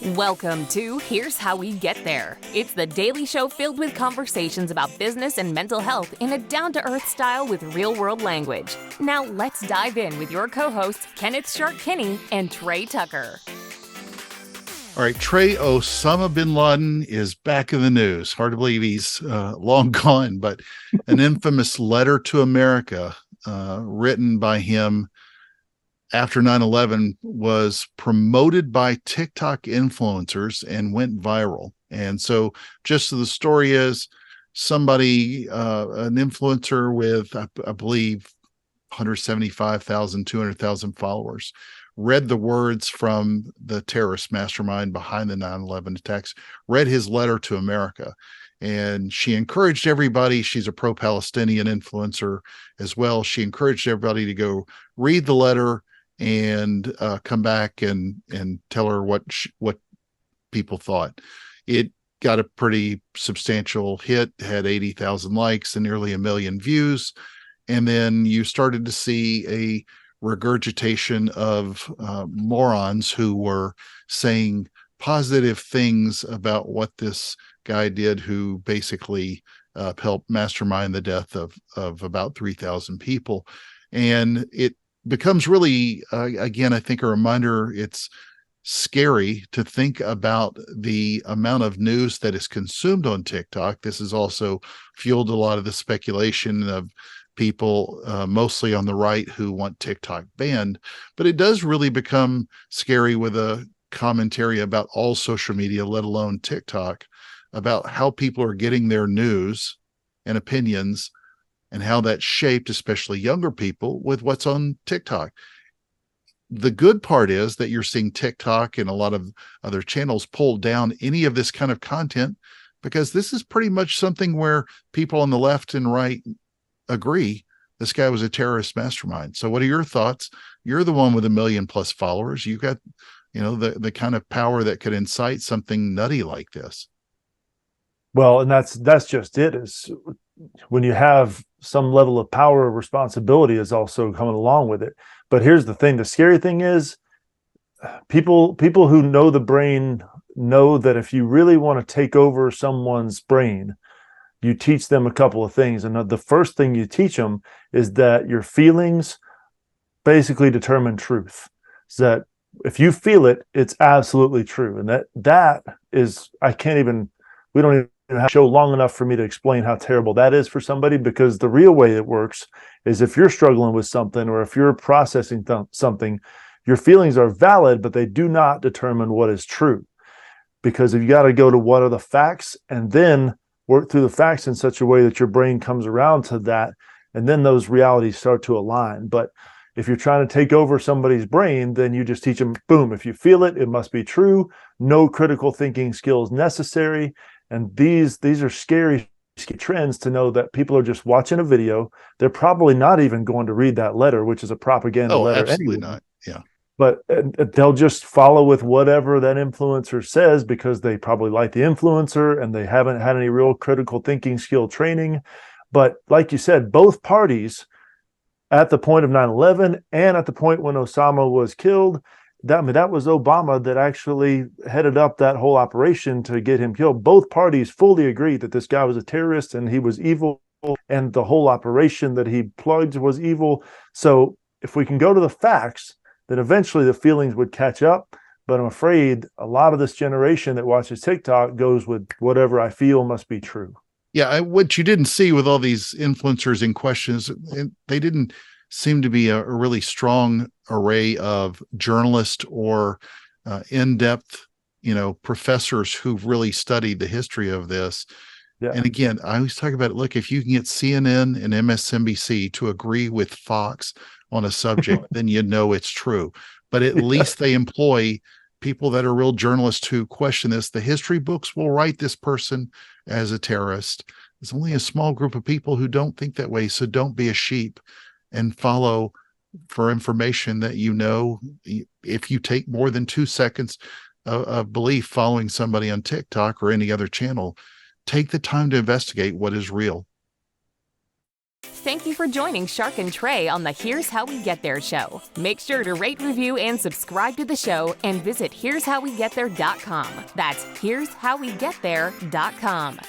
Welcome to Here's How We Get There. It's the daily show filled with conversations about business and mental health in a down-to-earth style with real-world language. Now let's dive in with your co-hosts, Kenneth Shark-Kinney and Trey Tucker. All right, Trey, Osama Bin Laden is back in the news. Hard to believe he's long gone, but an infamous letter to America written by him after 9/11 was promoted by TikTok influencers and went viral. And so just so the story is, somebody, an influencer with, I believe, 175,000, 200,000 followers, read the words from the terrorist mastermind behind the 9/11 attacks, read his letter to America. And she encouraged everybody, she's a pro-Palestinian influencer as well. She encouraged everybody to go read the letter and come back and tell her what people thought. It got a pretty substantial hit, had 80,000 likes and nearly 1 million views. And then you started to see a regurgitation of morons who were saying positive things about what this guy did, who basically helped mastermind the death of about 3,000 people. And it becomes really, again, I think a reminder, it's scary to think about the amount of news that is consumed on TikTok. This has also fueled a lot of the speculation of people, mostly on the right, who want TikTok banned. But it does really become scary with a commentary about all social media, let alone TikTok, about how people are getting their news and opinions and how that's shaped, especially younger people, with what's on TikTok. The good part is that you're seeing TikTok and a lot of other channels pull down any of this kind of content, because this is pretty much something where people on the left and right agree this guy was a terrorist mastermind. So what are your thoughts? You're the one with 1 million plus followers. You got, the kind of power that could incite something nutty like this. Well, and that's just it, is when you have some level of power, responsibility is also coming along with it. But here's the thing. The scary thing is people who know the brain know that if you really want to take over someone's brain, you teach them a couple of things. And the first thing you teach them is that your feelings basically determine truth. So that if you feel it, it's absolutely true. And that is, we don't even have a show long enough for me to explain how terrible that is for somebody, because the real way it works is if you're struggling with something, or if you're processing something, your feelings are valid, but they do not determine what is true. Because if you got to go to what are the facts, and then work through the facts in such a way that your brain comes around to that, and then those realities start to align. But if you're trying to take over somebody's brain, then you just teach them, boom, if you feel it, it must be true. No critical thinking skills necessary. And these are scary trends, to know that people are just watching a video. They're probably not even going to read that letter, which is a propaganda letter. Absolutely anyway. not. Yeah. But they'll just follow with whatever that influencer says, because they probably like the influencer and they haven't had any real critical thinking skill training. But like you said, both parties, at the point of 9/11 and at the point when Osama was killed, that was Obama that actually headed up that whole operation to get him killed. Both parties fully agreed that this guy was a terrorist and he was evil, and the whole operation that he plugged was evil. So if we can go to the facts, then eventually the feelings would catch up. But I'm afraid a lot of this generation that watches TikTok goes with whatever I feel must be true. Yeah, what you didn't see with all these influencers in questions, they didn't seem to be a really strong array of journalists or in-depth, professors who've really studied the history of this. Yeah. And again, I always talk about it. Look, if you can get CNN and MSNBC to agree with Fox on a subject, then it's true. But at least they employ people that are real journalists who question this. The history books will write this person as a terrorist. There's only a small group of people who don't think that way. So don't be a sheep and follow for information that if you take more than 2 seconds of belief following somebody on TikTok or any other channel, take the time to investigate what is real. Thank you for joining Shark and Trey on the Here's How We Get There show. Make sure to rate, review, and subscribe to the show and visit here'showwegetthere.com. That's here'showwegetthere.com.